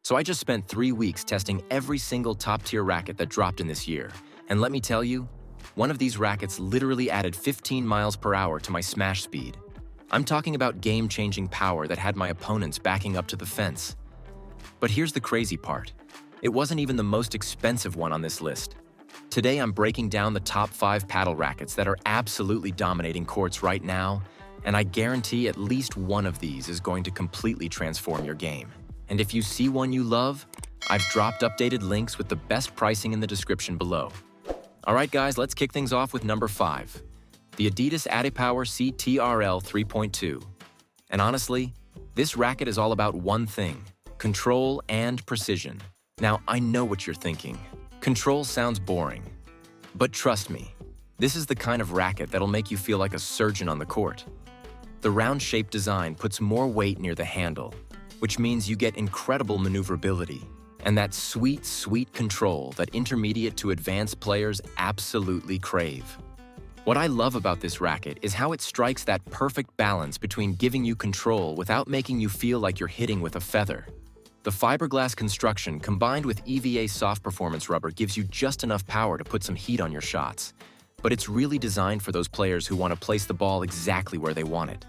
So I just spent 3 weeks testing every single top-tier racket that dropped in this year. And let me tell you, one of these rackets literally added 15 miles per hour to my smash speed. I'm talking about game-changing power that had my opponents backing up to the fence. But here's the crazy part. It wasn't even the most expensive one on this list. Today I'm breaking down the top 5 paddle rackets that are absolutely dominating courts right now, and I guarantee at least one of these is going to completely transform your game. And if you see one you love, I've dropped updated links with the best pricing in the description below. Alright guys, let's kick things off with number 5. The Adidas Adipower CTRL 3.2. And honestly, this racket is all about one thing: control and precision. Now, I know what you're thinking. Control sounds boring. But trust me, this is the kind of racket that'll make you feel like a surgeon on the court. The round-shaped design puts more weight near the handle, which means you get incredible maneuverability and that sweet, sweet control that intermediate to advanced players absolutely crave. What I love about this racket is how it strikes that perfect balance between giving you control without making you feel like you're hitting with a feather. The fiberglass construction combined with EVA soft performance rubber gives you just enough power to put some heat on your shots. But it's really designed for those players who want to place the ball exactly where they want it.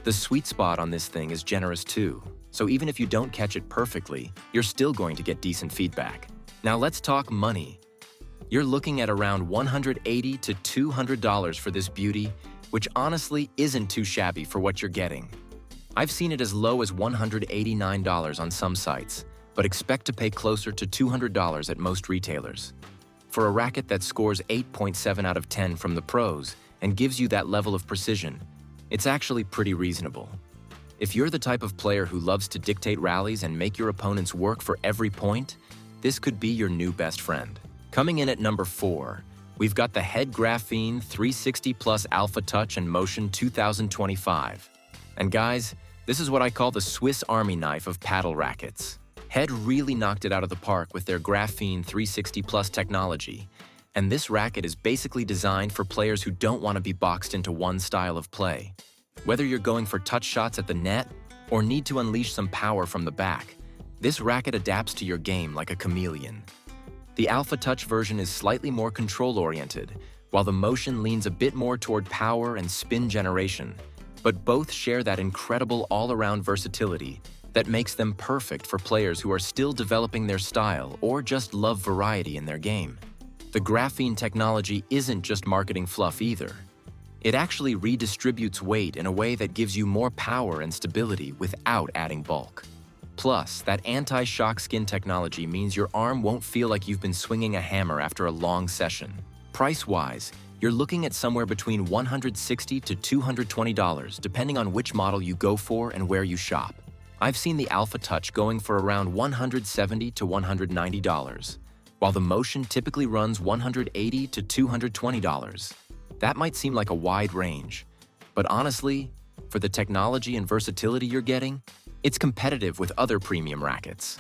The sweet spot on this thing is generous too, so even if you don't catch it perfectly, you're still going to get decent feedback. Now let's talk money. You're looking at around $180 to $200 for this beauty, which honestly isn't too shabby for what you're getting. I've seen it as low as $189 on some sites, but expect to pay closer to $200 at most retailers. For a racket that scores 8.7 out of 10 from the pros and gives you that level of precision, it's actually pretty reasonable. If you're the type of player who loves to dictate rallies and make your opponents work for every point, this could be your new best friend. Coming in at number 4, we've got the Head Graphene 360 Plus Alpha Touch and Motion 2025. And guys, this is what I call the Swiss Army knife of paddle rackets. Head really knocked it out of the park with their Graphene 360 Plus technology, and this racket is basically designed for players who don't want to be boxed into one style of play. Whether you're going for touch shots at the net or need to unleash some power from the back, this racket adapts to your game like a chameleon. The Alpha Touch version is slightly more control-oriented, while the Motion leans a bit more toward power and spin generation, but both share that incredible all-around versatility that makes them perfect for players who are still developing their style or just love variety in their game. The Graphene technology isn't just marketing fluff either. It actually redistributes weight in a way that gives you more power and stability without adding bulk. Plus, that anti-shock skin technology means your arm won't feel like you've been swinging a hammer after a long session. Price-wise, you're looking at somewhere between $160 to $220, depending on which model you go for and where you shop. I've seen the Alpha Touch going for around $170 to $190, while the Motion typically runs $180 to $220. That might seem like a wide range, but honestly, for the technology and versatility you're getting, it's competitive with other premium rackets.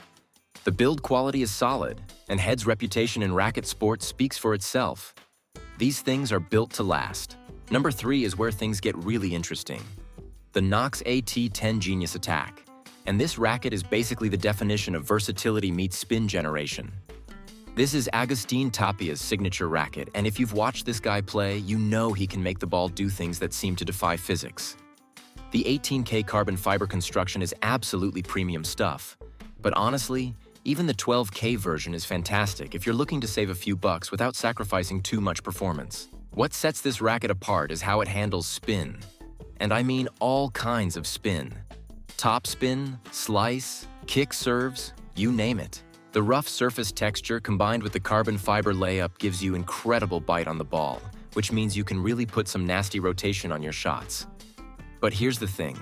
The build quality is solid, and Head's reputation in racket sports speaks for itself. These things are built to last. Number 3 is where things get really interesting. The Nox AT10 Genius Attack. And this racket is basically the definition of versatility meets spin generation. This is Agustin Tapia's signature racket, and if you've watched this guy play, you know he can make the ball do things that seem to defy physics. The 18K carbon fiber construction is absolutely premium stuff. But honestly, even the 12K version is fantastic if you're looking to save a few bucks without sacrificing too much performance. What sets this racket apart is how it handles spin. And I mean all kinds of spin. Top spin, slice, kick serves, you name it. The rough surface texture combined with the carbon fiber layup gives you incredible bite on the ball, which means you can really put some nasty rotation on your shots. But here's the thing.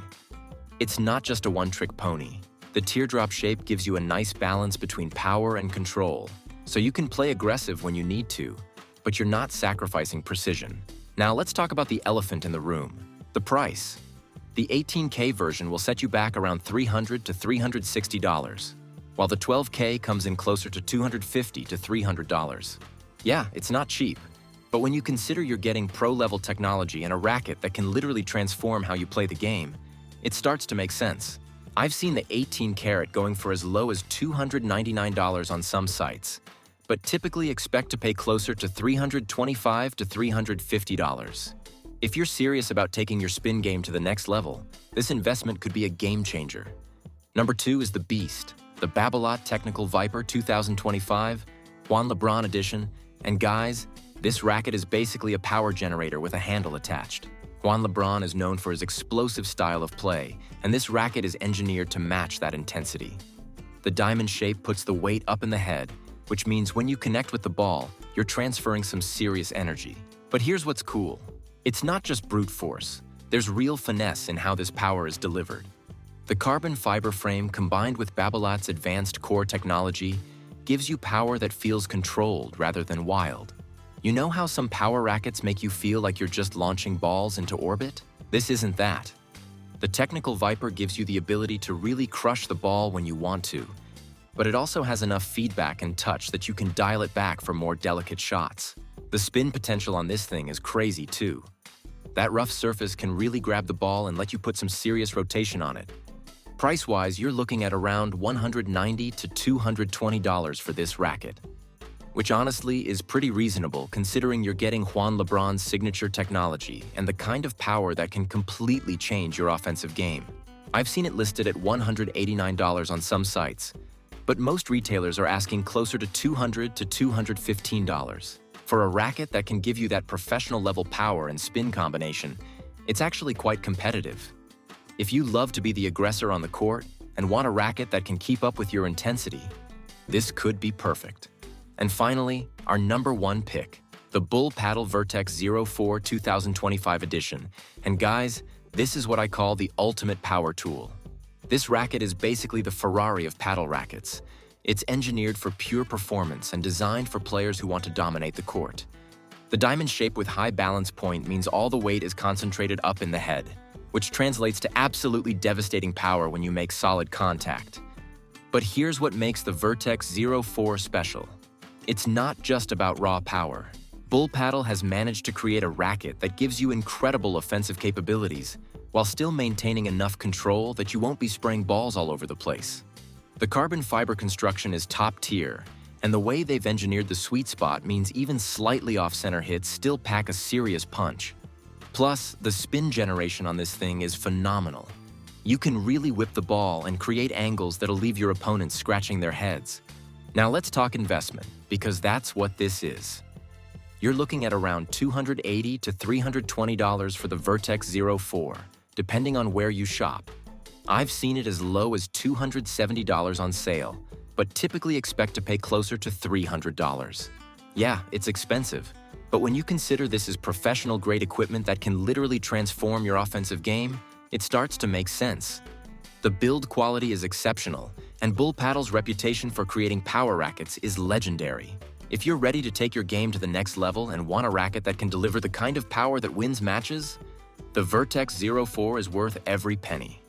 It's not just a one-trick pony. The teardrop shape gives you a nice balance between power and control, so you can play aggressive when you need to, but you're not sacrificing precision. Now let's talk about the elephant in the room, the price. The 18K version will set you back around $300 to $360, while the 12K comes in closer to $250 to $300. Yeah, it's not cheap, but when you consider you're getting pro-level technology and a racket that can literally transform how you play the game, it starts to make sense. I've seen the 18 karat going for as low as $299 on some sites, but typically expect to pay closer to $325 to $350. If you're serious about taking your spin game to the next level, this investment could be a game changer. Number 2 is the Beast, the Babolat Technical Viper 2025, Juan Lebrón edition, and guys, this racket is basically a power generator with a handle attached. Juan Lebrón is known for his explosive style of play, and this racket is engineered to match that intensity. The diamond shape puts the weight up in the head, which means when you connect with the ball, you're transferring some serious energy. But here's what's cool. It's not just brute force. There's real finesse in how this power is delivered. The carbon fiber frame combined with Babolat's advanced core technology gives you power that feels controlled rather than wild. You know how some power rackets make you feel like you're just launching balls into orbit? This isn't that. The Technical Viper gives you the ability to really crush the ball when you want to, but it also has enough feedback and touch that you can dial it back for more delicate shots. The spin potential on this thing is crazy too. That rough surface can really grab the ball and let you put some serious rotation on it. Price-wise, you're looking at around $190 to $220 for this racket, which honestly is pretty reasonable considering you're getting Juan Lebrón signature technology and the kind of power that can completely change your offensive game. I've seen it listed at $189 on some sites, but most retailers are asking closer to $200 to $215. For a racket that can give you that professional-level power and spin combination, it's actually quite competitive. If you love to be the aggressor on the court and want a racket that can keep up with your intensity, this could be perfect. And finally, our number 1 pick, the Bullpadel Vertex 04 2025 edition. And guys, this is what I call the ultimate power tool. This racket is basically the Ferrari of paddle rackets. It's engineered for pure performance and designed for players who want to dominate the court. The diamond shape with high balance point means all the weight is concentrated up in the head, which translates to absolutely devastating power when you make solid contact. But here's what makes the Vertex 04 special. It's not just about raw power. Bullpadel has managed to create a racket that gives you incredible offensive capabilities while still maintaining enough control that you won't be spraying balls all over the place. The carbon fiber construction is top tier, and the way they've engineered the sweet spot means even slightly off-center hits still pack a serious punch. Plus, the spin generation on this thing is phenomenal. You can really whip the ball and create angles that'll leave your opponents scratching their heads. Now let's talk investment, because that's what this is. You're looking at around $280 to $320 for the Vertex 04, depending on where you shop. I've seen it as low as $270 on sale, but typically expect to pay closer to $300. Yeah, it's expensive, but when you consider this is professional-grade equipment that can literally transform your offensive game, it starts to make sense. The build quality is exceptional, and Bullpadel's reputation for creating power rackets is legendary. If you're ready to take your game to the next level and want a racket that can deliver the kind of power that wins matches, the Vertex 04 is worth every penny.